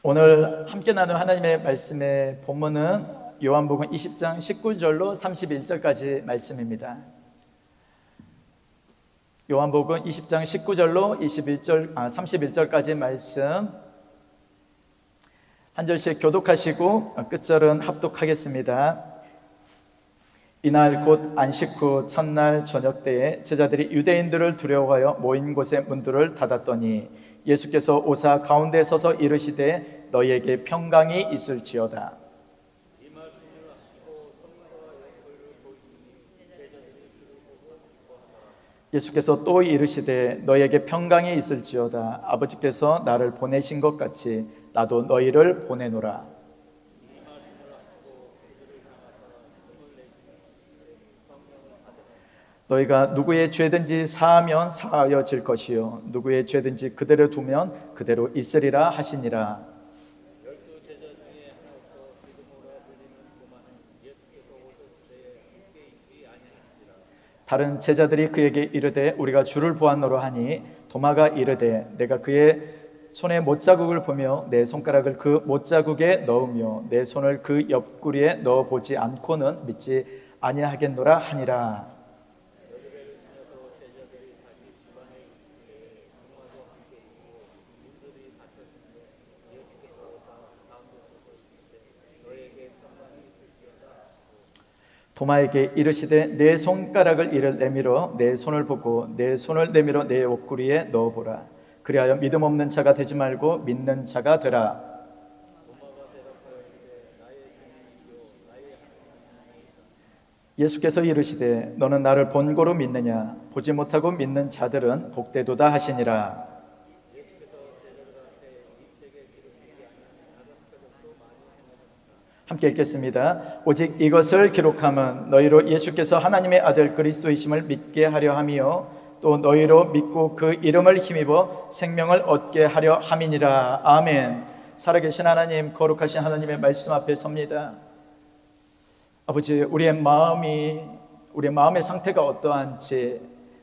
오늘 함께 나눌 하나님의 말씀의 본문은 요한복음 20장 19절로 31절까지 말씀입니다. 요한복음 20장 19절로 31절까지 말씀 한 절씩 교독하시고 끝절은 합독하겠습니다. 이날 곧 안식 후 첫날 저녁 때에 제자들이 유대인들을 두려워하여 모인 곳의 문들을 닫았더니 예수께서 오사 가운데 서서 이르시되 너희에게 평강이 있을지어다. 예수께서 또 이르시되 너희에게 평강이 있을지어다. 아버지께서 나를 보내신 것 같이 나도 너희를 보내노라. 너희가 누구의 죄든지 사하면 사하여질 것이요 누구의 죄든지 그대로 두면 그대로 있으리라 하시니라. 다른 제자들이 그에게 이르되 우리가 주를 보았노라 하니 도마가 이르되 내가 그의 손에 못자국을 보며 내 손가락을 그 못자국에 넣으며 내 손을 그 옆구리에 넣어보지 않고는 믿지 아니하겠노라 하니라. 도마에게 이르시되 내 손가락을 이를 내밀어 내 손을 보고 내 손을 내밀어 내 옆구리에 넣어보라. 그리하여 믿음 없는 자가 되지 말고 믿는 자가 되라. 예수께서 이르시되 너는 나를 본고로 믿느냐? 보지 못하고 믿는 자들은 복되도다 하시니라. 함께 읽겠습니다. 오직 이것을 기록함은 너희로 예수께서 하나님의 아들 그리스도이심을 믿게 하려 함이요 또 너희로 믿고 그 이름을 힘입어 생명을 얻게 하려 함이니라. 아멘. 살아계신 하나님, 거룩하신 하나님의 말씀 앞에 섭니다. 아버지, 우리의 마음의 상태가 어떠한지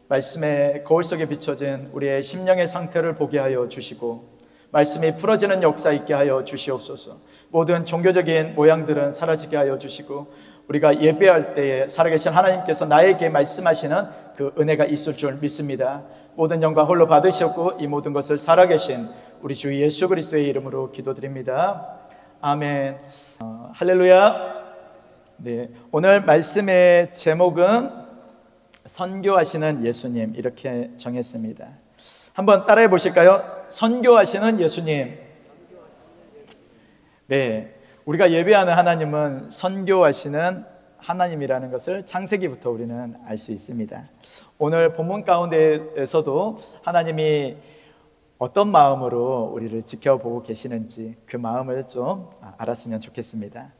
말씀의 거울 속에 비춰진 우리의 심령의 상태를 보게 하여 주시고 말씀이 풀어지는 역사 있게 하여 주시옵소서. 모든 종교적인 모양들은 사라지게 하여 주시고 우리가 예배할 때에 살아계신 하나님께서 나에게 말씀하시는 그 은혜가 있을 줄 믿습니다. 모든 영광 홀로 받으셨고 이 모든 것을 살아계신 우리 주 예수 그리스도의 이름으로 기도드립니다. 아멘. 할렐루야. 네, 오늘 말씀의 제목은 선교하시는 예수님 이렇게 정했습니다. 한번 따라해 보실까요? 선교하시는 예수님. 네, 우리가 예배하는 하나님은 선교하시는 하나님이라는 것을 창세기부터 우리는 알 수 있습니다. 오늘 본문 가운데에서도 하나님이 어떤 마음으로 우리를 지켜보고 계시는지 그 마음을 좀 알았으면 좋겠습니다.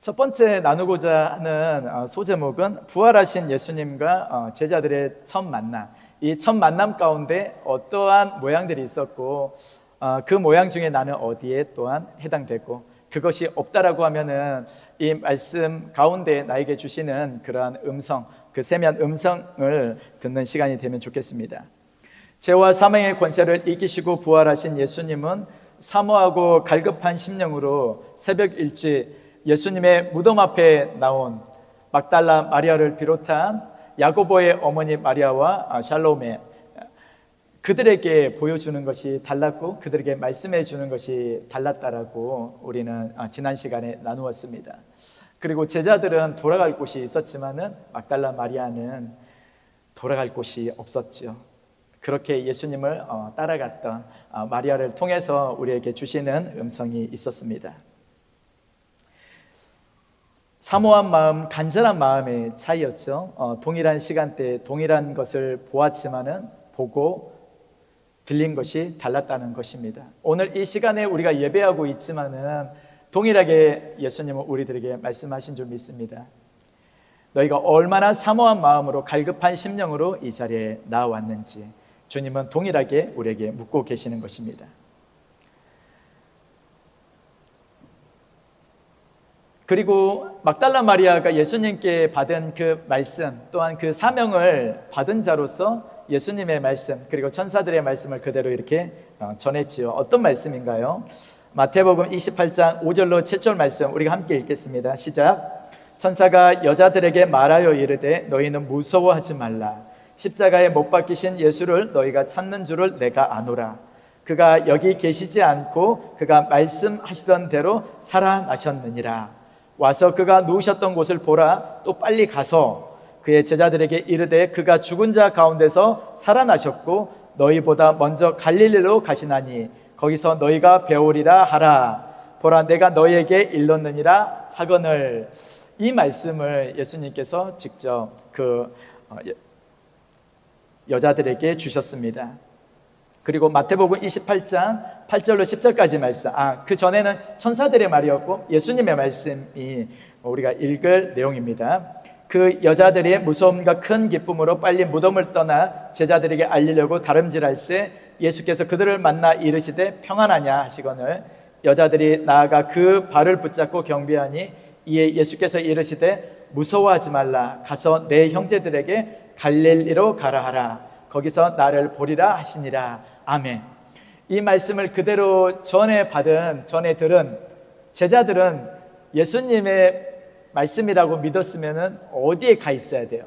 첫 번째 나누고자 하는 소제목은 부활하신 예수님과 제자들의 첫 만남. 이 첫 만남 가운데 어떠한 모양들이 있었고 그 모양 중에 나는 어디에 또한 해당되고 그것이 없다라고 하면은 이 말씀 가운데 나에게 주시는 그러한 음성, 그 세미한 음성을 듣는 시간이 되면 좋겠습니다. 죄와 사망의 권세를 이기시고 부활하신 예수님은 사모하고 갈급한 심령으로 새벽 일찍 예수님의 무덤 앞에 나온 막달라 마리아를 비롯한 야고보의 어머니 마리아와 샬롬에 그들에게 보여주는 것이 달랐고 그들에게 말씀해 주는 것이 달랐다라고 우리는 지난 시간에 나누었습니다. 그리고 제자들은 돌아갈 곳이 있었지만은 막달라 마리아는 돌아갈 곳이 없었죠. 그렇게 예수님을 따라갔던 마리아를 통해서 우리에게 주시는 음성이 있었습니다. 사모한 마음, 간절한 마음의 차이였죠. 동일한 시간대에 동일한 것을 보았지만은 보고 들린 것이 달랐다는 것입니다. 오늘 이 시간에 우리가 예배하고 있지만은 동일하게 예수님은 우리들에게 말씀하신 줄 믿습니다. 너희가 얼마나 사모한 마음으로 갈급한 심령으로 이 자리에 나왔는지 주님은 동일하게 우리에게 묻고 계시는 것입니다. 그리고 막달라 마리아가 예수님께 받은 그 말씀 또한 그 사명을 받은 자로서 예수님의 말씀 그리고 천사들의 말씀을 그대로 이렇게 전했지요. 어떤 말씀인가요? 마태복음 28장 5절로 7절 말씀 우리가 함께 읽겠습니다. 시작. 천사가 여자들에게 말하여 이르되 너희는 무서워하지 말라. 십자가에 못 박히신 예수를 너희가 찾는 줄을 내가 아노라. 그가 여기 계시지 않고 그가 말씀하시던 대로 살아나셨느니라. 와서 그가 누우셨던 곳을 보라. 또 빨리 가서 그의 제자들에게 이르되 그가 죽은 자 가운데서 살아나셨고 너희보다 먼저 갈릴리로 가시나니 거기서 너희가 배우리라 하라. 보라 내가 너희에게 일렀느니라 하거늘. 이 말씀을 예수님께서 직접 여자들에게 주셨습니다. 그리고 마태복음 28장 8절로 10절까지 말씀, 그 전에는 천사들의 말이었고 예수님의 말씀이 우리가 읽을 내용입니다. 그 여자들이 무서움과 큰 기쁨으로 빨리 무덤을 떠나 제자들에게 알리려고 다름질할새 예수께서 그들을 만나 이르시되 평안하냐 하시거늘 여자들이 나아가 그 발을 붙잡고 경배하니 이에 예수께서 이르시되 무서워하지 말라. 가서 내 형제들에게 갈릴리로 가라 하라. 거기서 나를 보리라 하시니라. 아멘. 이 말씀을 그대로 전에 들은 제자들은 예수님의 말씀이라고 믿었으면 어디에 가 있어야 돼요?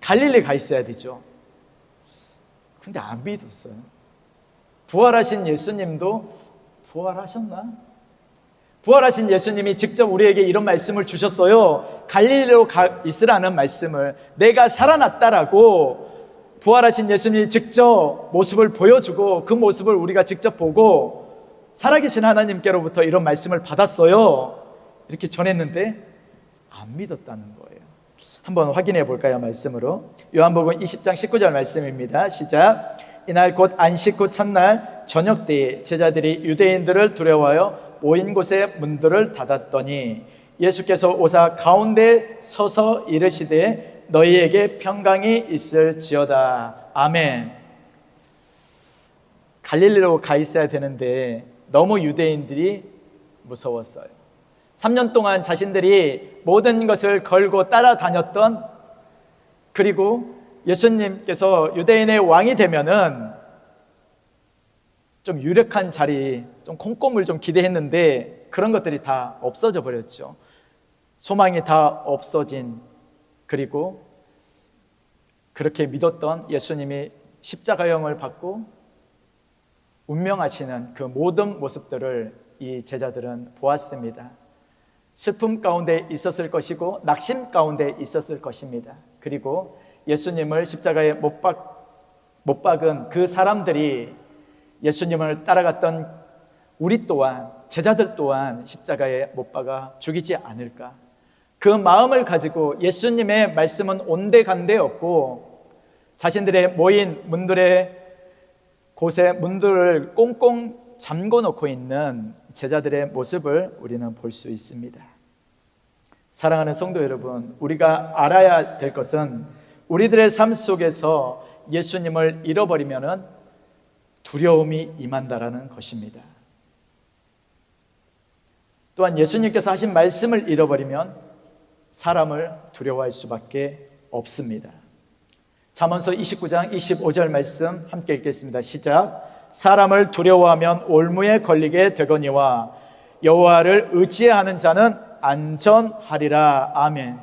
갈릴리 가 있어야 되죠. 근데 안 믿었어요. 부활하신 예수님도 부활하셨나? 부활하신 예수님이 직접 우리에게 이런 말씀을 주셨어요. 갈릴리로 가 있으라는 말씀을. 내가 살아났다라고 부활하신 예수님이 직접 모습을 보여주고 그 모습을 우리가 직접 보고 살아계신 하나님께로부터 이런 말씀을 받았어요. 이렇게 전했는데 안 믿었다는 거예요. 한번 확인해 볼까요? 말씀으로. 요한복음 20장 19절 말씀입니다. 시작. 이날 곧 안식 후 첫날 저녁 때에 제자들이 유대인들을 두려워하여 모인 곳에 문들을 닫았더니 예수께서 오사 가운데 서서 이르시되 너희에게 평강이 있을지어다. 아멘. 갈릴리로 가 있어야 되는데 너무 유대인들이 무서웠어요. 3년 동안 자신들이 모든 것을 걸고 따라다녔던, 그리고 예수님께서 유대인의 왕이 되면은 좀 유력한 자리, 좀 콩고물 좀 기대했는데 그런 것들이 다 없어져 버렸죠. 소망이 다 없어진, 그리고 그렇게 믿었던 예수님이 십자가형을 받고 운명하시는 그 모든 모습들을 이 제자들은 보았습니다. 슬픔 가운데 있었을 것이고 낙심 가운데 있었을 것입니다. 그리고 예수님을 십자가에 못 박은 그 사람들이 예수님을 따라갔던 우리 또한, 제자들 또한 십자가에 못 박아 죽이지 않을까. 그 마음을 가지고 예수님의 말씀은 온데간데 없고 자신들의 모인 문들의 곳에 문들을 꽁꽁 잠궈 놓고 있는 제자들의 모습을 우리는 볼 수 있습니다. 사랑하는 성도 여러분, 우리가 알아야 될 것은 우리들의 삶 속에서 예수님을 잃어버리면 두려움이 임한다라는 것입니다. 또한 예수님께서 하신 말씀을 잃어버리면 사람을 두려워할 수밖에 없습니다. 잠언서 29장 25절 말씀 함께 읽겠습니다. 시작. 사람을 두려워하면 올무에 걸리게 되거니와 여호와를 의지하는 자는 안전하리라. 아멘.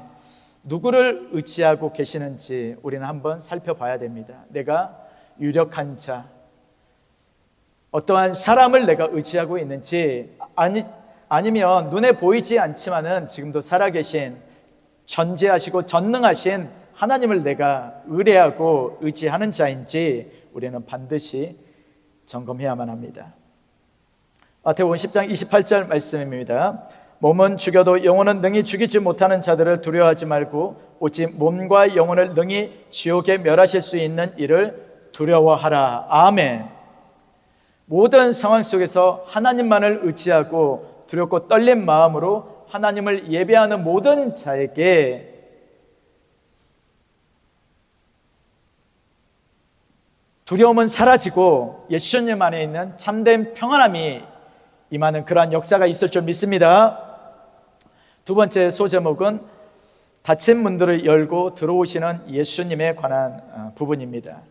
누구를 의지하고 계시는지 우리는 한번 살펴봐야 됩니다. 내가 유력한 자, 어떠한 사람을 내가 의지하고 있는지, 아니면 눈에 보이지 않지만은 지금도 살아계신 전지하시고 전능하신 하나님을 내가 의뢰하고 의지하는 자인지 우리는 반드시 점검해야만 합니다. 마태복음 10장 28절 말씀입니다. 몸은 죽여도 영혼은 능히 죽이지 못하는 자들을 두려워하지 말고 오직 몸과 영혼을 능히 지옥에 멸하실 수 있는 이를 두려워하라. 아멘. 모든 상황 속에서 하나님만을 의지하고 두렵고 떨린 마음으로 하나님을 예배하는 모든 자에게 두려움은 사라지고 예수님 안에 있는 참된 평안함이 임하는 그러한 역사가 있을 줄 믿습니다. 두 번째 소제목은 닫힌 문들을 열고 들어오시는 예수님에 관한 부분입니다.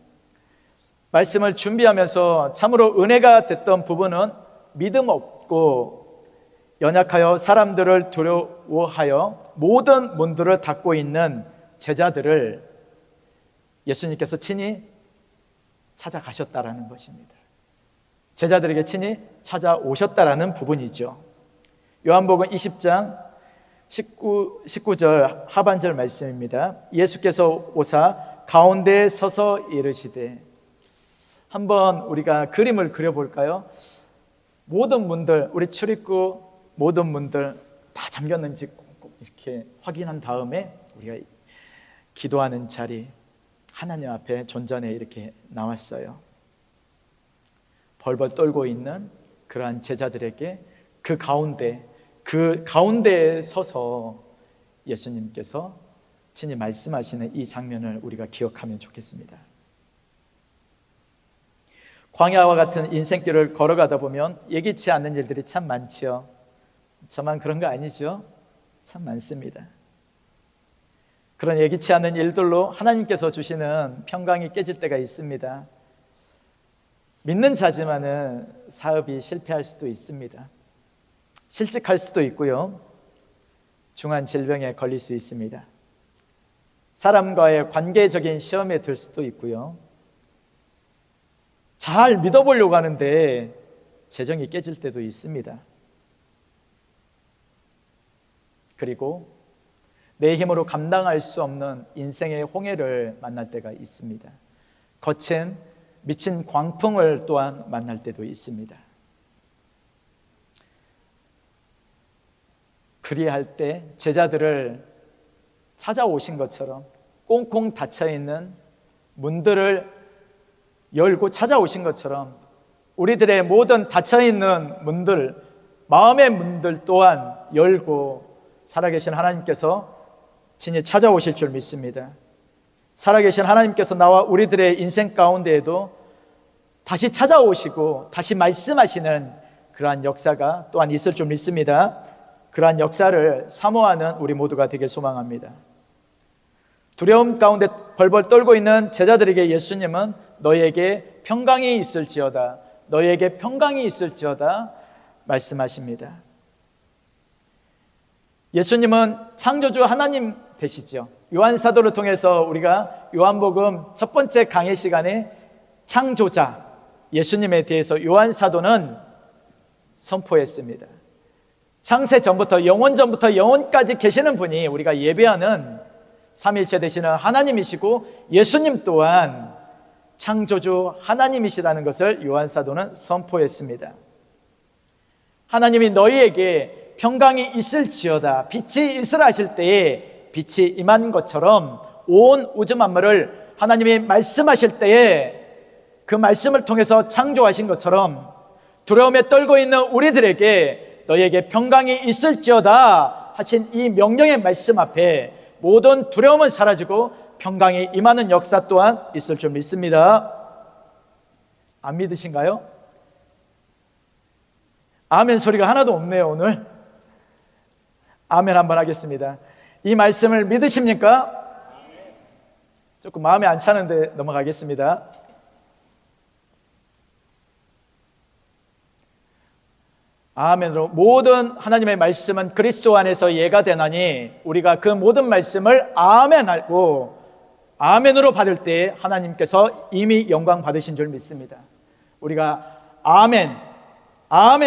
말씀을 준비하면서 참으로 은혜가 됐던 부분은 믿음 없고 연약하여 사람들을 두려워하여 모든 문들을 닫고 있는 제자들을 예수님께서 친히 찾아가셨다라는 것입니다. 제자들에게 친히 찾아오셨다라는 부분이죠. 요한복음 20장 19절 하반절 말씀입니다. 예수께서 오사 가운데에 서서 이르시되, 한번 우리가 그림을 그려볼까요? 모든 문들, 우리 출입구 모든 문들 다 잠겼는지 꼭 이렇게 확인한 다음에 우리가 기도하는 자리, 하나님 앞에 존전에 이렇게 나왔어요. 벌벌 떨고 있는 그러한 제자들에게 그 가운데에 서서 예수님께서 친히 말씀하시는 이 장면을 우리가 기억하면 좋겠습니다. 광야와 같은 인생길을 걸어가다 보면 예기치 않는 일들이 참 많지요. 저만 그런 거 아니죠? 참 많습니다. 그런 예기치 않은 일들로 하나님께서 주시는 평강이 깨질 때가 있습니다. 믿는 자지만은 사업이 실패할 수도 있습니다. 실직할 수도 있고요. 중한 질병에 걸릴 수 있습니다. 사람과의 관계적인 시험에 들 수도 있고요. 잘 믿어보려고 하는데 재정이 깨질 때도 있습니다. 그리고 내 힘으로 감당할 수 없는 인생의 홍해를 만날 때가 있습니다. 거친 미친 광풍을 또한 만날 때도 있습니다. 그리할 때 제자들을 찾아오신 것처럼 꽁꽁 닫혀있는 문들을 열고 찾아오신 것처럼 우리들의 모든 닫혀있는 문들, 마음의 문들 또한 열고 살아계신 하나님께서 친히 찾아오실 줄 믿습니다. 살아계신 하나님께서 나와 우리들의 인생 가운데에도 다시 찾아오시고 다시 말씀하시는 그러한 역사가 또한 있을 줄 믿습니다. 그러한 역사를 사모하는 우리 모두가 되길 소망합니다. 두려움 가운데 벌벌 떨고 있는 제자들에게 예수님은 너희에게 평강이 있을지어다, 너희에게 평강이 있을지어다 말씀하십니다. 예수님은 창조주 하나님 되시죠. 요한 사도를 통해서 우리가 요한복음 첫 번째 강의 시간에 창조자 예수님에 대해서 요한 사도는 선포했습니다. 창세 전부터 영원 전부터 영원까지 계시는 분이 우리가 예배하는 삼위일체 되시는 하나님이시고 예수님 또한 창조주 하나님이시라는 것을 요한 사도는 선포했습니다. 하나님이 너희에게 평강이 있을지어다, 빛이 있으라 하실 때에 빛이 임한 것처럼 온 우주 만물을 하나님이 말씀하실 때에 그 말씀을 통해서 창조하신 것처럼 두려움에 떨고 있는 우리들에게 너희에게 평강이 있을지어다 하신 이 명령의 말씀 앞에 모든 두려움은 사라지고 평강이 임하는 역사 또한 있을 줄 믿습니다. 안 믿으신가요? 아멘 소리가 하나도 없네요. 오늘 아멘 한번 하겠습니다. 이 말씀을 믿으십니까? 조금 마음에 안 차는데 넘어가겠습니다. 아멘으로 모든 하나님의 말씀은 그리스도 안에서 예가 되나니 우리가 그 모든 말씀을 아멘하고 아멘으로 받을 때 하나님께서 이미 영광 받으신 줄 믿습니다. 우리가 아멘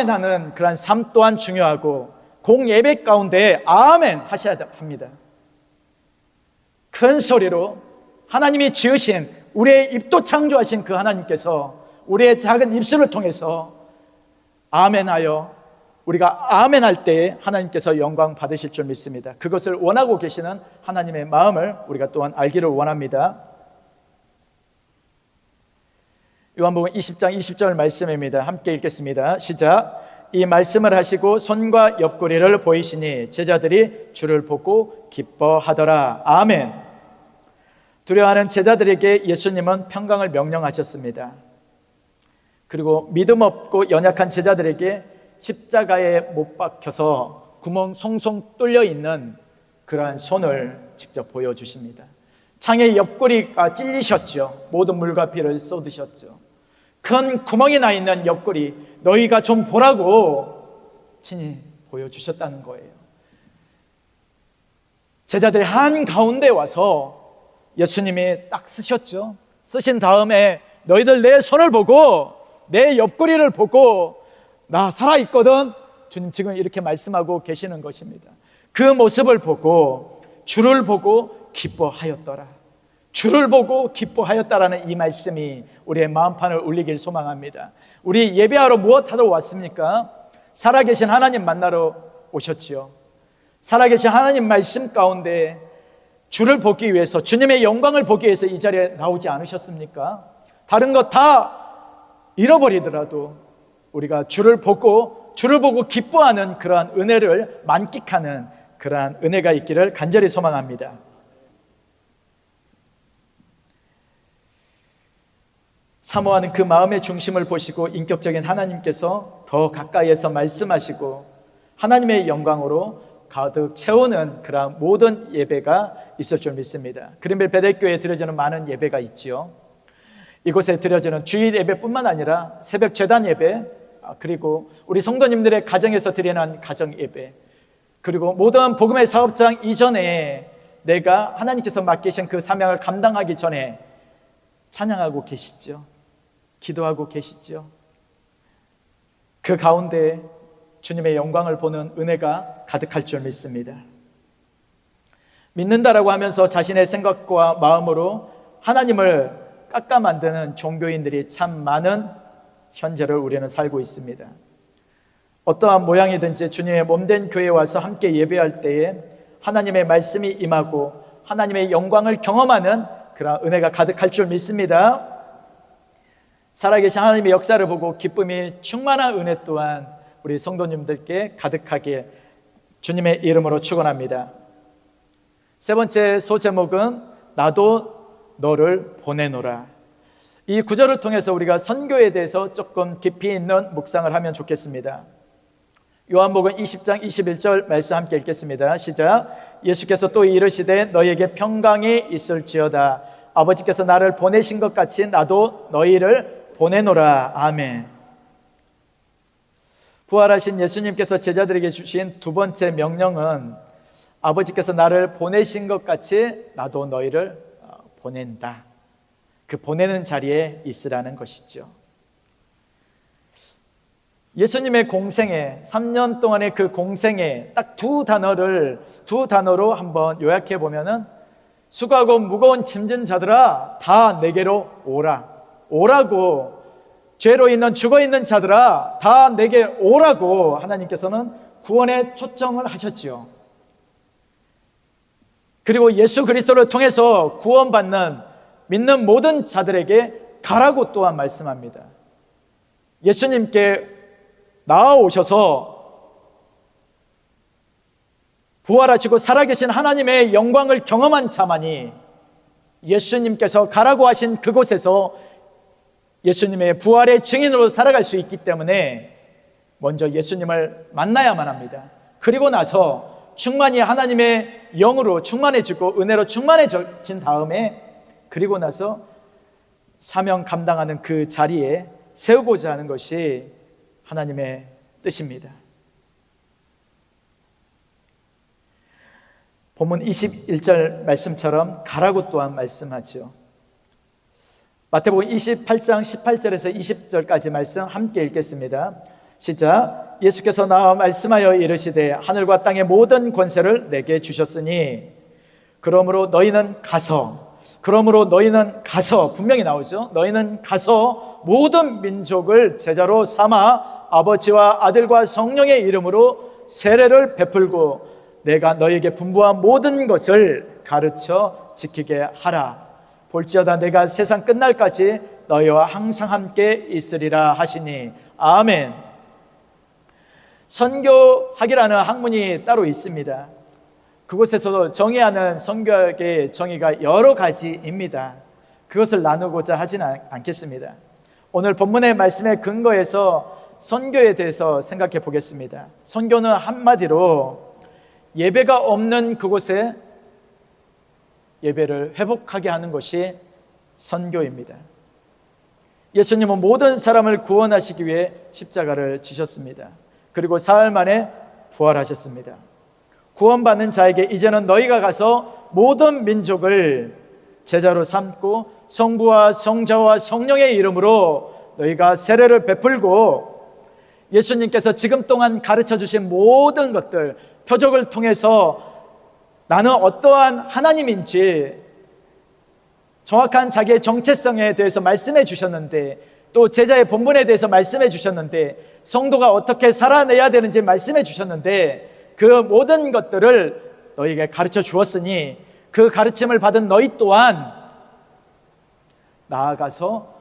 하는 그런 삶 또한 중요하고 공예배 가운데 아멘 하셔야 합니다. 큰 소리로 하나님이 지으신 우리의 입도 창조하신 그 하나님께서 우리의 작은 입술을 통해서 아멘하여 우리가 아멘할 때 하나님께서 영광 받으실 줄 믿습니다. 그것을 원하고 계시는 하나님의 마음을 우리가 또한 알기를 원합니다. 요한복음 20장 20절 말씀입니다. 함께 읽겠습니다. 시작. 이 말씀을 하시고 손과 옆구리를 보이시니 제자들이 주를 보고 기뻐하더라. 아멘. 두려워하는 제자들에게 예수님은 평강을 명령하셨습니다. 그리고 믿음 없고 연약한 제자들에게 십자가에 못 박혀서 구멍 송송 뚫려 있는 그러한 손을 직접 보여주십니다. 창의 옆구리가 찔리셨죠. 모든 물과 피를 쏟으셨죠. 큰 구멍이 나 있는 옆구리 너희가 좀 보라고 친히 보여주셨다는 거예요. 제자들이 한가운데 와서 예수님이 딱 쓰셨죠. 쓰신 다음에 너희들 내 손을 보고 내 옆구리를 보고 나 살아있거든. 주님 지금 이렇게 말씀하고 계시는 것입니다. 그 모습을 보고 주를 보고 기뻐하였더라. 주를 보고 기뻐하였다라는 이 말씀이 우리의 마음판을 울리길 소망합니다. 우리 예배하러 무엇하러 왔습니까? 살아계신 하나님 만나러 오셨지요. 살아계신 하나님 말씀 가운데 주를 보기 위해서, 주님의 영광을 보기 위해서 이 자리에 나오지 않으셨습니까? 다른 것 다 잃어버리더라도 우리가 주를 보고 기뻐하는 그러한 은혜를 만끽하는 그러한 은혜가 있기를 간절히 소망합니다. 사모하는 그 마음의 중심을 보시고 인격적인 하나님께서 더 가까이에서 말씀하시고 하나님의 영광으로 가득 채우는 그러한 모든 예배가 있을 줄 믿습니다. 그린빌 베델교회에 드려지는 많은 예배가 있지요. 이곳에 드려지는 주일 예배뿐만 아니라 새벽 제단 예배, 그리고 우리 성도님들의 가정에서 드리는 가정 예배, 그리고 모든 복음의 사업장 이전에 내가 하나님께서 맡기신 그 사명을 감당하기 전에 찬양하고 계시죠. 기도하고 계시죠. 그 가운데 주님의 영광을 보는 은혜가 가득할 줄 믿습니다. 믿는다라고 하면서 자신의 생각과 마음으로 하나님을 깎아 만드는 종교인들이 참 많은 현재를 우리는 살고 있습니다. 어떠한 모양이든지 주님의 몸된 교회에 와서 함께 예배할 때에 하나님의 말씀이 임하고 하나님의 영광을 경험하는 그런 은혜가 가득할 줄 믿습니다. 살아계신 하나님의 역사를 보고 기쁨이 충만한 은혜 또한 우리 성도님들께 가득하게 주님의 이름으로 축원합니다. 세 번째 소제목은 나도 너를 보내노라. 이 구절을 통해서 우리가 선교에 대해서 조금 깊이 있는 묵상을 하면 좋겠습니다. 요한복음 20장 21절 말씀 함께 읽겠습니다. 시작. 예수께서 또 이르시되 너희에게 평강이 있을지어다. 아버지께서 나를 보내신 것 같이 나도 너희를 보내노라. 아멘. 부활하신 예수님께서 제자들에게 주신 두 번째 명령은 아버지께서 나를 보내신 것 같이 나도 너희를 보낸다. 그 보내는 자리에 있으라는 것이죠. 예수님의 공생애, 3년 동안의 그 공생애 딱 두 단어로 한번 요약해 보면은 수고하고 무거운 짐진 자들아 다 내게로 오라. 오라고, 죄로 있는 죽어 있는 자들아 다 내게 오라고 하나님께서는 구원에 초청을 하셨지요. 그리고 예수 그리스도를 통해서 구원받는 믿는 모든 자들에게 가라고 또한 말씀합니다. 예수님께 나아오셔서 부활하시고 살아계신 하나님의 영광을 경험한 자만이 예수님께서 가라고 하신 그곳에서 예수님의 부활의 증인으로 살아갈 수 있기 때문에 먼저 예수님을 만나야만 합니다. 그리고 나서 충만히 하나님의 영으로 충만해지고 은혜로 충만해진 다음에 그리고 나서 사명 감당하는 그 자리에 세우고자 하는 것이 하나님의 뜻입니다. 본문 21절 말씀처럼 가라고 또한 말씀하죠. 마태복음 28장 18절에서 20절까지 말씀 함께 읽겠습니다. 시작. 예수께서 나와 말씀하여 이르시되 하늘과 땅의 모든 권세를 내게 주셨으니 그러므로 너희는 가서 분명히 나오죠. 너희는 가서 모든 민족을 제자로 삼아 아버지와 아들과 성령의 이름으로 세례를 베풀고 내가 너희에게 분부한 모든 것을 가르쳐 지키게 하라. 볼지어다 내가 세상 끝날까지 너희와 항상 함께 있으리라 하시니 아멘. 선교학이라는 학문이 따로 있습니다. 그곳에서도 정의하는 선교학의 정의가 여러 가지입니다. 그것을 나누고자 하지는 않겠습니다. 오늘 본문의 말씀에 근거해서 선교에 대해서 생각해 보겠습니다. 선교는 한마디로 예배가 없는 그곳에 예배를 회복하게 하는 것이 선교입니다. 예수님은 모든 사람을 구원하시기 위해 십자가를 지셨습니다. 그리고 사흘 만에 부활하셨습니다. 구원받는 자에게 이제는 너희가 가서 모든 민족을 제자로 삼고 성부와 성자와 성령의 이름으로 너희가 세례를 베풀고 예수님께서 지금 동안 가르쳐 주신 모든 것들, 표적을 통해서 나는 어떠한 하나님인지 정확한 자기의 정체성에 대해서 말씀해 주셨는데, 또 제자의 본분에 대해서 말씀해 주셨는데, 성도가 어떻게 살아내야 되는지 말씀해 주셨는데, 그 모든 것들을 너희에게 가르쳐 주었으니 그 가르침을 받은 너희 또한 나아가서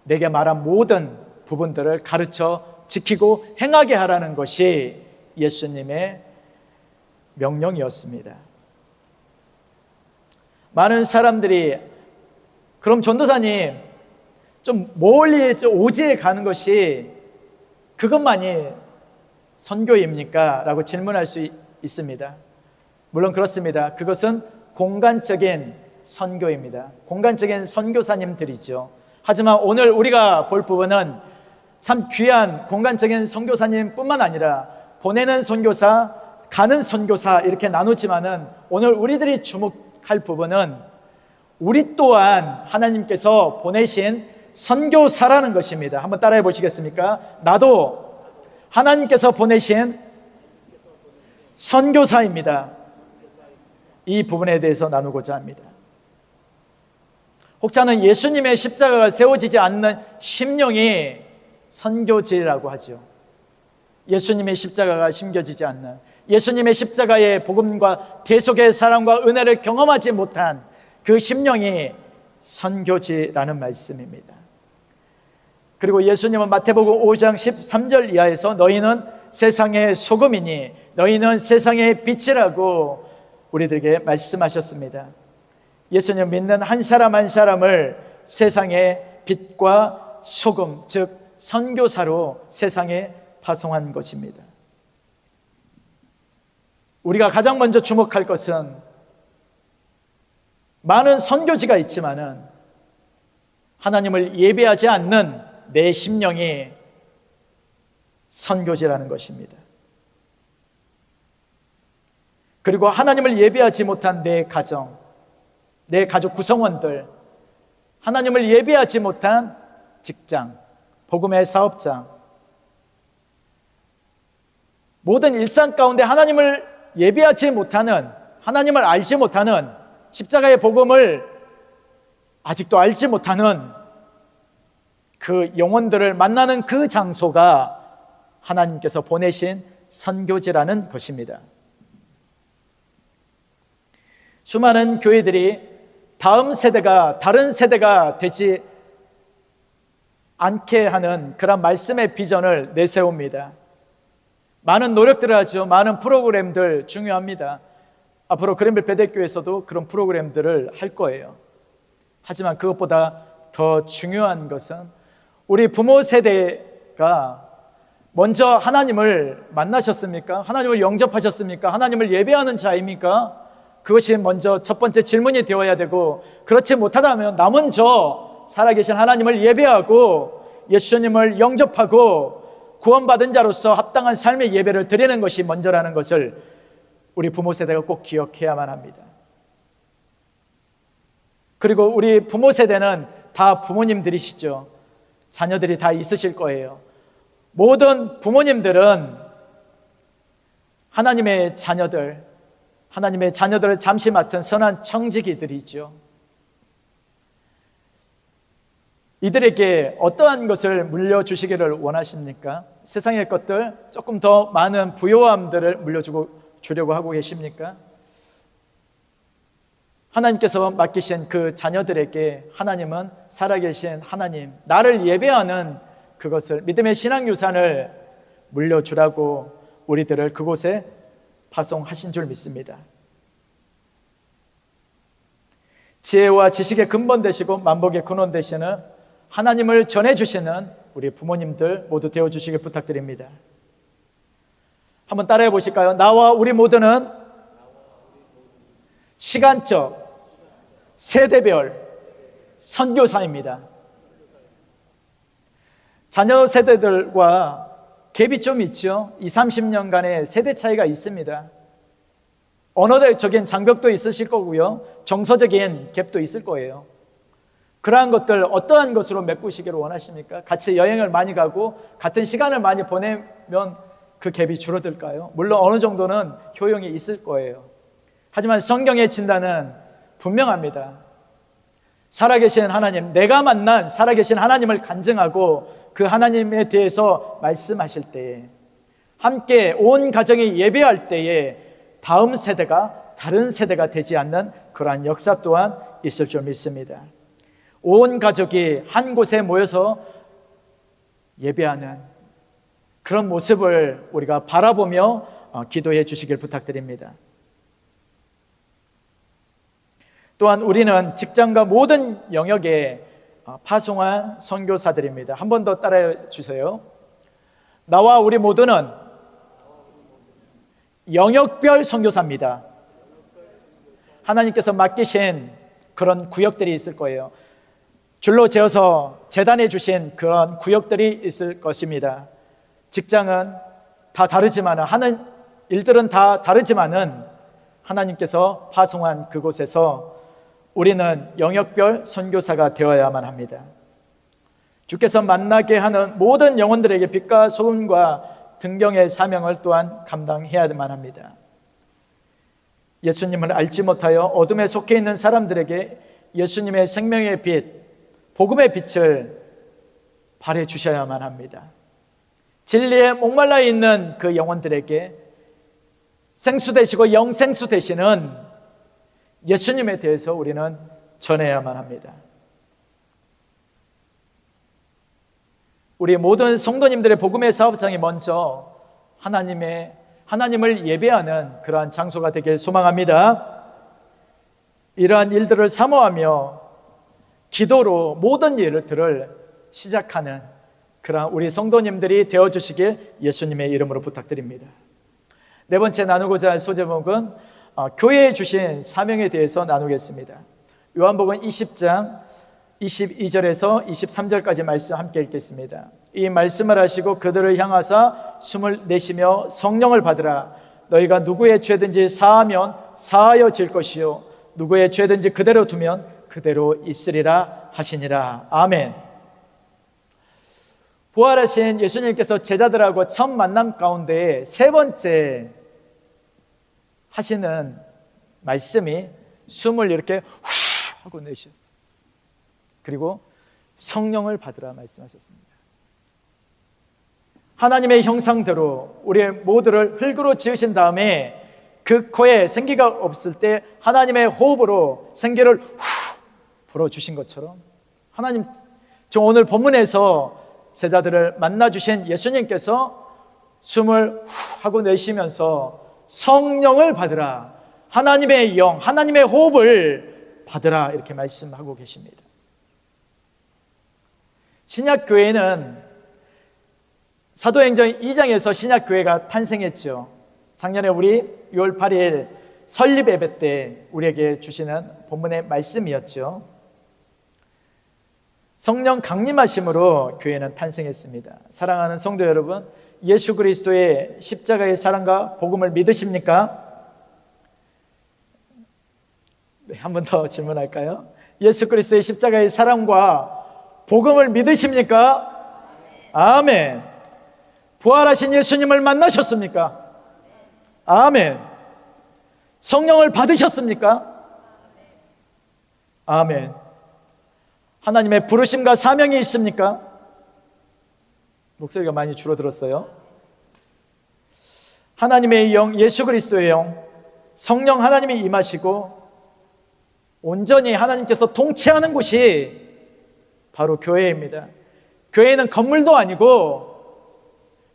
내게 말한 모든 부분들을 가르쳐 지키고 행하게 하라는 것이 예수님의 명령이었습니다. 많은 사람들이 그럼 전도사님 좀 멀리 오지에 가는 것이 그것만이 선교입니까? 라고 질문할 수 있습니다. 물론 그렇습니다. 그것은 공간적인 선교입니다. 공간적인 선교사님들이죠. 하지만 오늘 우리가 볼 부분은 참 귀한 공간적인 선교사님뿐만 아니라 보내는 선교사, 가는 선교사 이렇게 나누지만은 오늘 우리들이 주목할 부분은 우리 또한 하나님께서 보내신 선교사라는 것입니다. 한번 따라해 보시겠습니까? 나도 하나님께서 보내신 선교사입니다. 이 부분에 대해서 나누고자 합니다. 혹자는 예수님의 십자가가 세워지지 않는 심령이 선교지라고 하죠. 예수님의 십자가가 심겨지지 않는, 예수님의 십자가의 복음과 대속의 사랑과 은혜를 경험하지 못한 그 심령이 선교지라는 말씀입니다. 그리고 예수님은 마태복음 5장 13절 이하에서 너희는 세상의 소금이니 너희는 세상의 빛이라고 우리들에게 말씀하셨습니다. 예수님 믿는 한 사람 한 사람을 세상의 빛과 소금, 즉 선교사로 세상에 파송한 것입니다. 우리가 가장 먼저 주목할 것은 많은 선교지가 있지만은 하나님을 예배하지 않는 내 심령이 선교지라는 것입니다. 그리고 하나님을 예배하지 못한 내 가정, 내 가족 구성원들, 하나님을 예배하지 못한 직장, 복음의 사업장, 모든 일상 가운데 하나님을 예배하지 못하는, 하나님을 알지 못하는, 십자가의 복음을 아직도 알지 못하는 그 영혼들을 만나는 그 장소가 하나님께서 보내신 선교지라는 것입니다. 수많은 교회들이 다음 세대가 다른 세대가 되지 않게 하는 그런 말씀의 비전을 내세웁니다. 많은 노력들을 하죠. 많은 프로그램들 중요합니다. 앞으로 그랜빌 베델교회에서도 그런 프로그램들을 할 거예요. 하지만 그것보다 더 중요한 것은 우리 부모 세대가 먼저 하나님을 만나셨습니까? 하나님을 영접하셨습니까? 하나님을 예배하는 자입니까? 그것이 먼저 첫 번째 질문이 되어야 되고, 그렇지 못하다면 나 먼저 살아계신 하나님을 예배하고 예수님을 영접하고 구원받은 자로서 합당한 삶의 예배를 드리는 것이 먼저라는 것을 우리 부모 세대가 꼭 기억해야만 합니다. 그리고 우리 부모 세대는 다 부모님들이시죠. 자녀들이 다 있으실 거예요. 모든 부모님들은 하나님의 자녀들을 잠시 맡은 선한 청지기들이죠. 이들에게 어떠한 것을 물려주시기를 원하십니까? 세상의 것들, 조금 더 많은 부요함들을 물려주려고 하고 계십니까? 하나님께서 맡기신 그 자녀들에게 하나님은 살아계신 하나님, 나를 예배하는 그것을, 믿음의 신앙 유산을 물려주라고 우리들을 그곳에 파송하신 줄 믿습니다. 지혜와 지식의 근본 되시고 만복의 근원 되시는 하나님을 전해주시는 우리 부모님들 모두 되어주시길 부탁드립니다. 한번 따라해 보실까요? 나와 우리 모두는 시간적, 세대별 선교사입니다. 자녀 세대들과 갭이 좀 있죠. 20, 30년간의 세대 차이가 있습니다. 언어적인 장벽도 있으실 거고요. 정서적인 갭도 있을 거예요. 그러한 것들 어떠한 것으로 메꾸시기를 원하십니까? 같이 여행을 많이 가고 같은 시간을 많이 보내면 그 갭이 줄어들까요? 물론 어느 정도는 효용이 있을 거예요. 하지만 성경의 진단은 분명합니다. 살아계신 하나님, 내가 만난 살아계신 하나님을 간증하고 그 하나님에 대해서 말씀하실 때에, 함께 온 가정이 예배할 때에 다음 세대가 다른 세대가 되지 않는 그러한 역사 또한 있을 줄 믿습니다. 온 가족이 한 곳에 모여서 예배하는 그런 모습을 우리가 바라보며 기도해 주시길 부탁드립니다. 또한 우리는 직장과 모든 영역에 파송한 선교사들입니다. 한 번 더 따라해 주세요. 나와 우리 모두는 영역별 선교사입니다. 하나님께서 맡기신 그런 구역들이 있을 거예요. 줄로 재어서 재단해 주신 그런 구역들이 있을 것입니다. 직장은 다 다르지만, 하는 일들은 다 다르지만은 하나님께서 파송한 그곳에서 우리는 영역별 선교사가 되어야만 합니다. 주께서 만나게 하는 모든 영혼들에게 빛과 소금과 등경의 사명을 또한 감당해야만 합니다. 예수님을 알지 못하여 어둠에 속해 있는 사람들에게 예수님의 생명의 빛, 복음의 빛을 발해 주셔야만 합니다. 진리에 목말라 있는 그 영혼들에게 생수 되시고 영생수 되시는 예수님에 대해서 우리는 전해야만 합니다. 우리 모든 성도님들의 복음의 사업장이 먼저 하나님을 예배하는 그러한 장소가 되길 소망합니다. 이러한 일들을 사모하며 기도로 모든 일들을 시작하는 그러한 우리 성도님들이 되어주시길 예수님의 이름으로 부탁드립니다. 네 번째 나누고자 할 소제목은 교회에 주신 사명에 대해서 나누겠습니다. 요한복음 20장 22절에서 23절까지 말씀 함께 읽겠습니다. 이 말씀을 하시고 그들을 향하사 숨을 내쉬며 성령을 받으라. 너희가 누구의 죄든지 사하면 사하여질 것이요 누구의 죄든지 그대로 두면 그대로 있으리라 하시니라. 아멘. 부활하신 예수님께서 제자들하고 첫 만남 가운데 세 번째 하시는 말씀이 숨을 이렇게 후 하고 내쉬었어요. 그리고 성령을 받으라 말씀하셨습니다. 하나님의 형상대로 우리 모두를 흙으로 지으신 다음에 그 코에 생기가 없을 때 하나님의 호흡으로 생기를 후 불어주신 것처럼 하나님, 저 오늘 본문에서 제자들을 만나주신 예수님께서 숨을 후 하고 내쉬면서 성령을 받으라, 하나님의 영, 하나님의 호흡을 받으라 이렇게 말씀하고 계십니다. 신약교회는 사도행전 2장에서 신약교회가 탄생했죠. 작년에 우리 6월 8일 설립 예배 때 우리에게 주시는 본문의 말씀이었죠. 성령 강림하심으로 교회는 탄생했습니다. 사랑하는 성도 여러분, 예수 그리스도의 십자가의 사랑과 복음을 믿으십니까? 네, 한 번 더 질문할까요? 예수 그리스도의 십자가의 사랑과 복음을 믿으십니까? 아멘. 부활하신 예수님을 만나셨습니까? 아멘. 성령을 받으셨습니까? 아멘. 하나님의 부르심과 사명이 있습니까? 목소리가 많이 줄어들었어요. 하나님의 영, 예수 그리스도의 영, 성령 하나님이 임하시고 온전히 하나님께서 통치하는 곳이 바로 교회입니다. 교회는 건물도 아니고,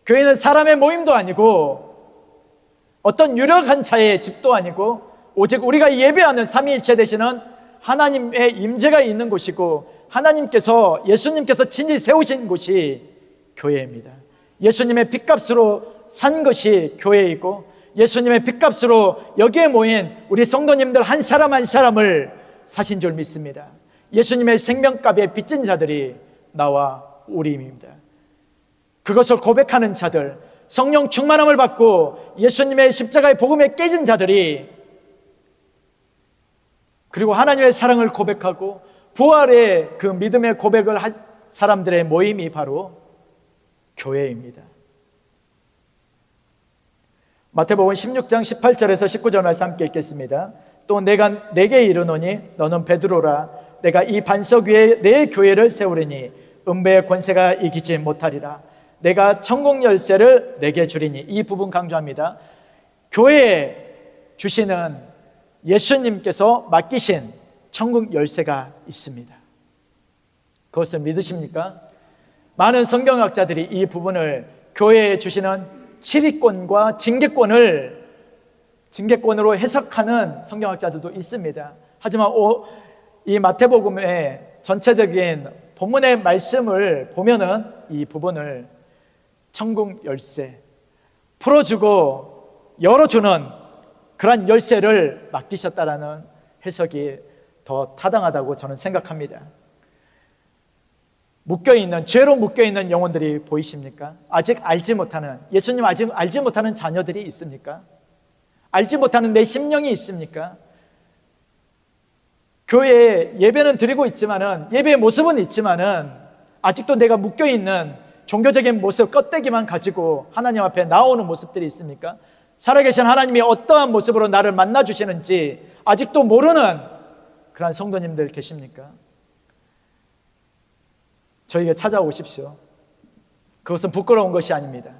교회는 사람의 모임도 아니고, 어떤 유력한 차의 집도 아니고, 오직 우리가 예배하는 삼위일체 되시는 하나님의 임재가 있는 곳이고, 하나님께서, 예수님께서 친히 세우신 곳이 교회입니다. 예수님의 핏값으로 산 것이 교회이고, 예수님의 핏값으로 여기에 모인 우리 성도님들 한 사람 한 사람을 사신 줄 믿습니다. 예수님의 생명값에 빚진 자들이 나와 우리입니다. 그것을 고백하는 자들, 성령 충만함을 받고 예수님의 십자가의 복음에 깨진 자들이, 그리고 하나님의 사랑을 고백하고 부활의 그 믿음의 고백을 한 사람들의 모임이 바로 교회입니다. 마태복음 16장 18절에서 19절 말씀 함께 읽겠습니다. 또 내가 내게 이르노니 너는 베드로라. 내가 이 반석 위에 내 교회를 세우리니 음부의 권세가 이기지 못하리라. 내가 천국 열쇠를 내게 주리니. 이 부분 강조합니다. 교회에 주시는 예수님께서 맡기신 천국 열쇠가 있습니다. 그것을 믿으십니까? 많은 성경학자들이 이 부분을 교회에 주시는 치리권과 징계권으로 해석하는 성경학자들도 있습니다. 하지만 이 마태복음의 전체적인 본문의 말씀을 보면은 이 부분을 천국 열쇠, 풀어주고 열어주는 그러한 열쇠를 맡기셨다라는 해석이 더 타당하다고 저는 생각합니다. 죄로 묶여있는 영혼들이 보이십니까? 아직 알지 못하는, 예수님 아직 알지 못하는 자녀들이 있습니까? 알지 못하는 내 심령이 있습니까? 교회에 예배는 드리고 있지만은, 예배의 모습은 있지만은 아직도 내가 묶여있는 종교적인 모습, 껍데기만 가지고 하나님 앞에 나오는 모습들이 있습니까? 살아계신 하나님이 어떠한 모습으로 나를 만나주시는지 아직도 모르는 그런 성도님들 계십니까? 저에게 찾아오십시오. 그것은 부끄러운 것이 아닙니다.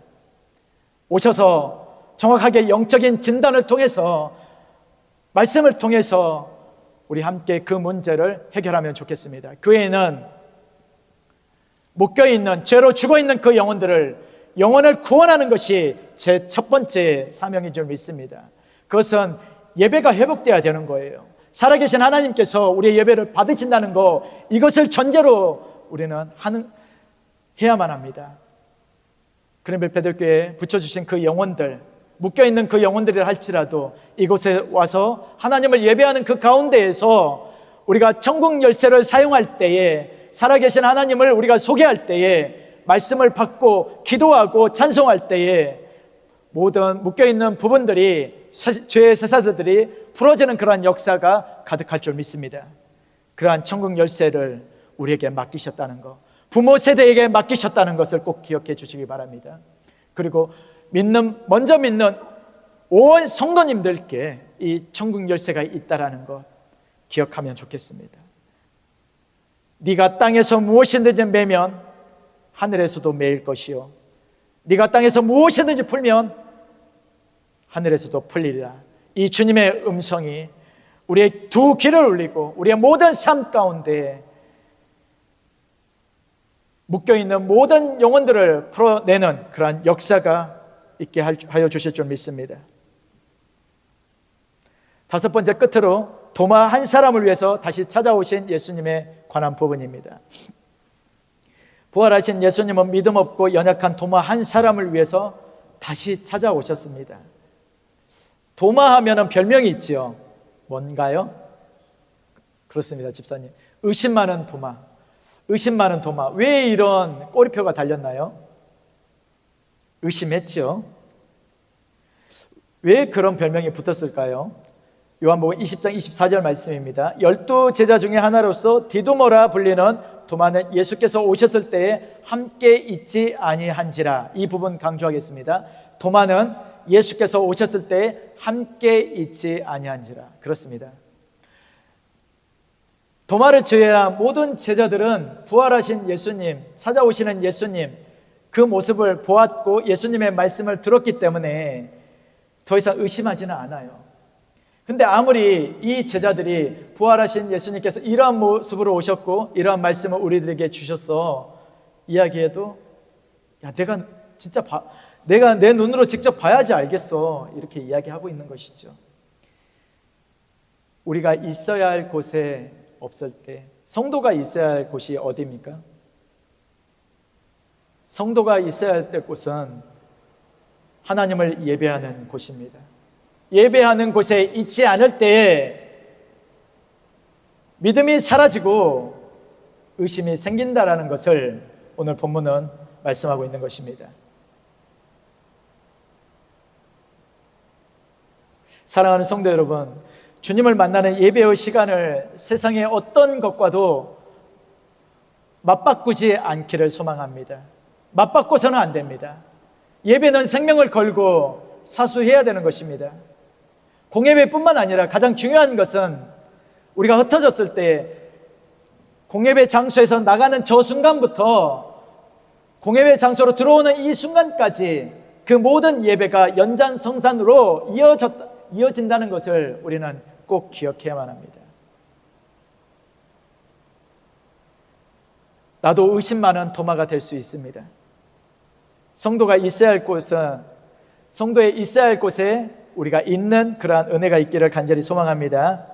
오셔서 정확하게 영적인 진단을 통해서, 말씀을 통해서 우리 함께 그 문제를 해결하면 좋겠습니다. 교회는 묶여있는, 죄로 죽어있는 그 영혼을 구원하는 것이 제 첫 번째 사명인 줄 믿습니다. 그것은 예배가 회복되어야 되는 거예요. 살아계신 하나님께서 우리의 예배를 받으신다는 거, 이것을 전제로 우리는 해야만 합니다. 그린벨 베들교회에 붙여주신 그 영혼들, 묶여있는 그 영혼들이라 할지라도 이곳에 와서 하나님을 예배하는 그 가운데에서 우리가 천국 열쇠를 사용할 때에, 살아계신 하나님을 우리가 소개할 때에, 말씀을 받고 기도하고 찬송할 때에 모든 묶여있는 부분들이, 죄의 쇠사슬들이 풀어지는 그러한 역사가 가득할 줄 믿습니다. 그러한 천국 열쇠를 우리에게 맡기셨다는 것, 부모 세대에게 맡기셨다는 것을 꼭 기억해 주시기 바랍니다. 그리고 먼저 믿는 온 성도님들께 이 천국 열쇠가 있다라는 것 기억하면 좋겠습니다. 네가 땅에서 무엇이든지 매면 하늘에서도 매일 것이요, 네가 땅에서 무엇이든지 풀면 하늘에서도 풀리리라. 이 주님의 음성이 우리의 두 귀를 울리고 우리의 모든 삶 가운데 묶여있는 모든 영혼들을 풀어내는 그러한 역사가 있게 하여 주실 줄 믿습니다. 다섯 번째, 끝으로 도마 한 사람을 위해서 다시 찾아오신 예수님에 관한 부분입니다. 부활하신 예수님은 믿음 없고 연약한 도마 한 사람을 위해서 다시 찾아오셨습니다. 도마 하면은 별명이 있지요. 뭔가요? 그렇습니다, 집사님. 의심 많은 도마. 의심 많은 도마. 왜 이런 꼬리표가 달렸나요? 의심했죠. 왜 그런 별명이 붙었을까요? 요한복음 20장 24절 말씀입니다. 12 제자 중에 하나로서 디두모라 불리는 도마는 예수께서 오셨을 때에 함께 있지 아니한지라. 이 부분 강조하겠습니다. 도마는 예수께서 오셨을 때에 함께 있지 아니한지라. 그렇습니다. 도마를 취해야 모든 제자들은 부활하신 예수님, 찾아오시는 예수님, 그 모습을 보았고 예수님의 말씀을 들었기 때문에 더 이상 의심하지는 않아요. 근데 아무리 이 제자들이 부활하신 예수님께서 이러한 모습으로 오셨고 이러한 말씀을 우리들에게 주셨어 이야기해도, 야, 내가 내 눈으로 직접 봐야지 알겠어, 이렇게 이야기하고 있는 것이죠. 우리가 있어야 할 곳에 없을 때, 성도가 있어야 할 곳이 어디입니까? 성도가 있어야 할 곳은 하나님을 예배하는 곳입니다. 예배하는 곳에 있지 않을 때에 믿음이 사라지고 의심이 생긴다라는 것을 오늘 본문은 말씀하고 있는 것입니다. 사랑하는 성도 여러분, 주님을 만나는 예배의 시간을 세상의 어떤 것과도 맞바꾸지 않기를 소망합니다. 맞바꿔서는 안 됩니다. 예배는 생명을 걸고 사수해야 되는 것입니다. 공예배뿐만 아니라 가장 중요한 것은 우리가 흩어졌을 때 공예배 장소에서 나가는 저 순간부터 공예배 장소로 들어오는 이 순간까지 그 모든 예배가 연장성산으로 이어진다는 것을 우리는 꼭 기억해야만 합니다. 나도 의심 많은 도마가 될 수 있습니다. 성도가 있어야 할 곳은, 성도에 있어야 할 곳에 우리가 있는 그러한 은혜가 있기를 간절히 소망합니다.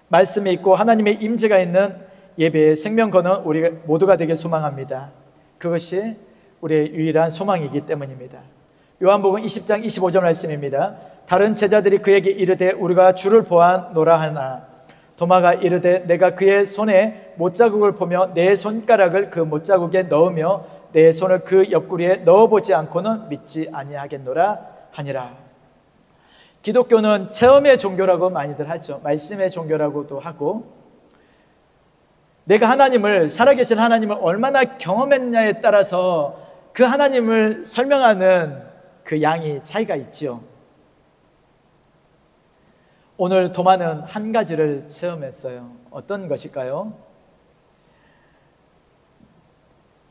말씀이 있고 하나님의 임재가 있는 예배의 생명 거는 우리 모두가 되길 소망합니다. 그것이 우리의 유일한 소망이기 때문입니다. 요한복음 20장 25절 말씀입니다. 다른 제자들이 그에게 이르되 우리가 주를 보았노라 하나 도마가 이르되 내가 그의 손에 못자국을 보며 내 손가락을 그 못자국에 넣으며 내 손을 그 옆구리에 넣어보지 않고는 믿지 아니하겠노라 하니라. 기독교는 체험의 종교라고 많이들 하죠. 말씀의 종교라고도 하고, 내가 하나님을, 살아계신 하나님을 얼마나 경험했냐에 따라서 그 하나님을 설명하는 그 양이 차이가 있지요. 오늘 도마는 한 가지를 체험했어요. 어떤 것일까요?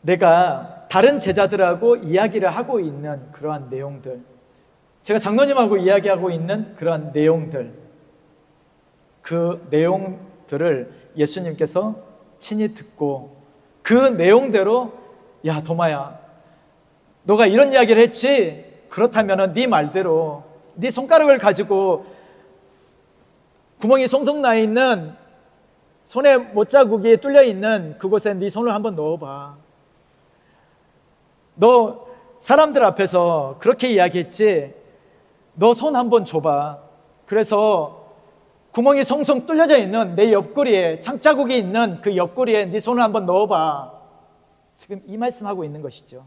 내가 다른 제자들하고 이야기를 하고 있는 그러한 내용들, 제가 장로님하고 이야기하고 있는 그러한 내용들, 그 내용들을 예수님께서 친히 듣고 그 내용대로 야 도마야, 너가 이런 이야기를 했지? 그렇다면 네 말대로 네 손가락을 가지고 구멍이 송송 나 있는, 손에 못자국이 뚫려 있는 그곳에 네 손을 한번 넣어봐. 너 사람들 앞에서 그렇게 이야기했지? 너 손 한번 줘봐. 그래서 구멍이 송송 뚫려져 있는 내 옆구리에, 창자국이 있는 그 옆구리에 네 손을 한번 넣어봐. 지금 이 말씀하고 있는 것이죠.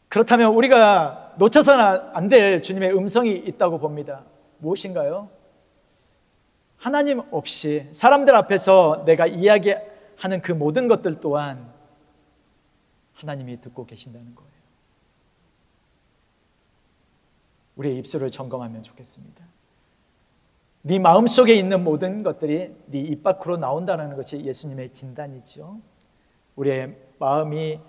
그렇다면 우리가 놓쳐서는 안 될 주님의 음성이 있다고 봅니다. 무엇인가요? 하나님 없이 사람들 앞에서 내가 이야기하는 그 모든 것들 또한 하나님이 듣고 계신다는 거예요. 우리의 입술을 점검하면 좋겠습니다. 네 마음속에 있는 모든 것들이 네 입 밖으로 나온다는 것이 예수님의 진단이죠. 우리의 마음이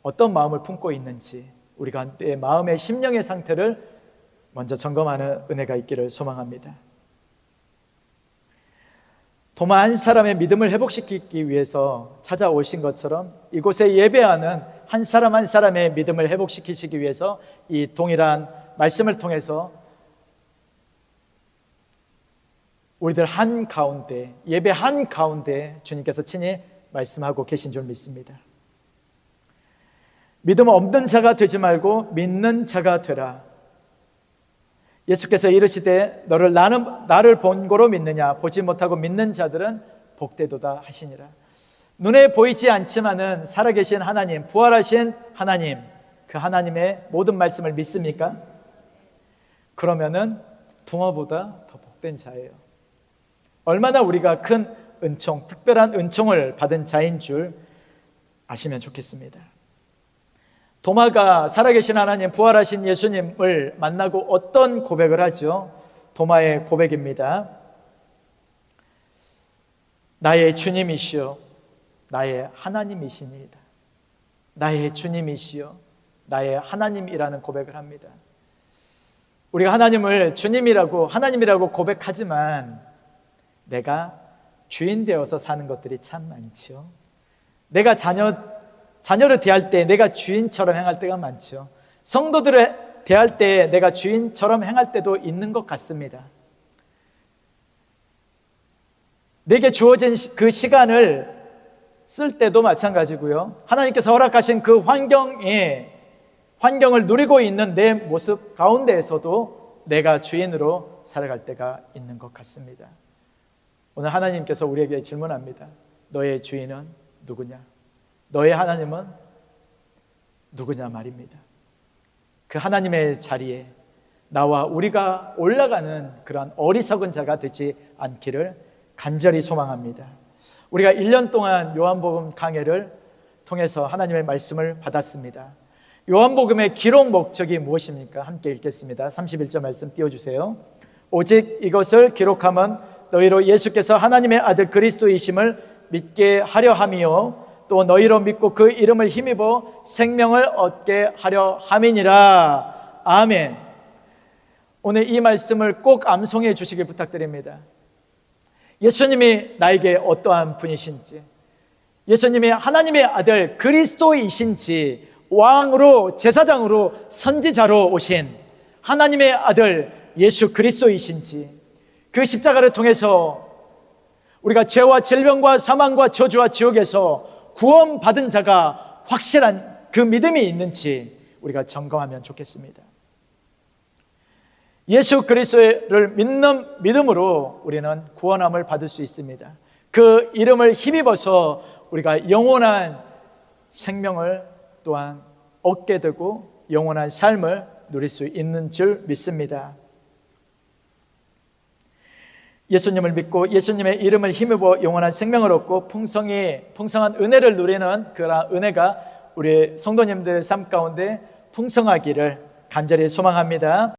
어떤 마음을 품고 있는지, 우리가 내 마음의 심령의 상태를 먼저 점검하는 은혜가 있기를 소망합니다. 도마 한 사람의 믿음을 회복시키기 위해서 찾아오신 것처럼 이곳에 예배하는 한 사람 한 사람의 믿음을 회복시키시기 위해서 이 동일한 말씀을 통해서 우리들 한 가운데, 예배 한 가운데 주님께서 친히 말씀하고 계신 줄 믿습니다. 믿음 없는 자가 되지 말고 믿는 자가 되라. 예수께서 이르시되 너를 나를 본고로 믿느냐, 보지 못하고 믿는 자들은 복되도다 하시니라. 눈에 보이지 않지만은 살아계신 하나님, 부활하신 하나님, 그 하나님의 모든 말씀을 믿습니까? 그러면은 도마보다 더 복된 자예요. 얼마나 우리가 큰 은총, 특별한 은총을 받은 자인 줄 아시면 좋겠습니다. 도마가 살아계신 하나님, 부활하신 예수님을 만나고 어떤 고백을 하죠? 도마의 고백입니다. 나의 주님이시여 나의 하나님이시니이다. 나의 주님이시여 나의 하나님이라는 고백을 합니다. 우리가 하나님을 주님이라고, 하나님이라고 고백하지만 내가 주인 되어서 사는 것들이 참 많죠. 내가 자녀를 대할 때 내가 주인처럼 행할 때가 많죠. 성도들을 대할 때 내가 주인처럼 행할 때도 있는 것 같습니다. 내게 주어진 그 시간을 쓸 때도 마찬가지고요. 하나님께서 허락하신 그 환경을 누리고 있는 내 모습 가운데에서도 내가 주인으로 살아갈 때가 있는 것 같습니다. 오늘 하나님께서 우리에게 질문합니다. 너의 주인은 누구냐? 너의 하나님은 누구냐 말입니다. 그 하나님의 자리에 나와 우리가 올라가는 그러한 어리석은 자가 되지 않기를 간절히 소망합니다. 우리가 1년 동안 요한복음 강해를 통해서 하나님의 말씀을 받았습니다. 요한복음의 기록 목적이 무엇입니까? 함께 읽겠습니다. 31절 말씀 띄워주세요. 오직 이것을 기록함은 너희로 예수께서 하나님의 아들 그리스도이심을 믿게 하려 함이요 또 너희로 믿고 그 이름을 힘입어 생명을 얻게 하려 함이니라. 아멘. 오늘 이 말씀을 꼭 암송해 주시길 부탁드립니다. 예수님이 나에게 어떠한 분이신지, 예수님이 하나님의 아들 그리스도이신지, 왕으로 제사장으로 선지자로 오신 하나님의 아들 예수 그리스도이신지, 그 십자가를 통해서 우리가 죄와 질병과 사망과 저주와 지옥에서 구원받은 자가 확실한 그 믿음이 있는지 우리가 점검하면 좋겠습니다. 예수 그리스도를 믿는 믿음으로 우리는 구원함을 받을 수 있습니다. 그 이름을 힘입어서 우리가 영원한 생명을 또한 얻게 되고 영원한 삶을 누릴 수 있는 줄 믿습니다. 예수님을 믿고 예수님의 이름을 힘입어 영원한 생명을 얻고 풍성한 은혜를 누리는 그런 은혜가 우리 성도님들의 삶 가운데 풍성하기를 간절히 소망합니다.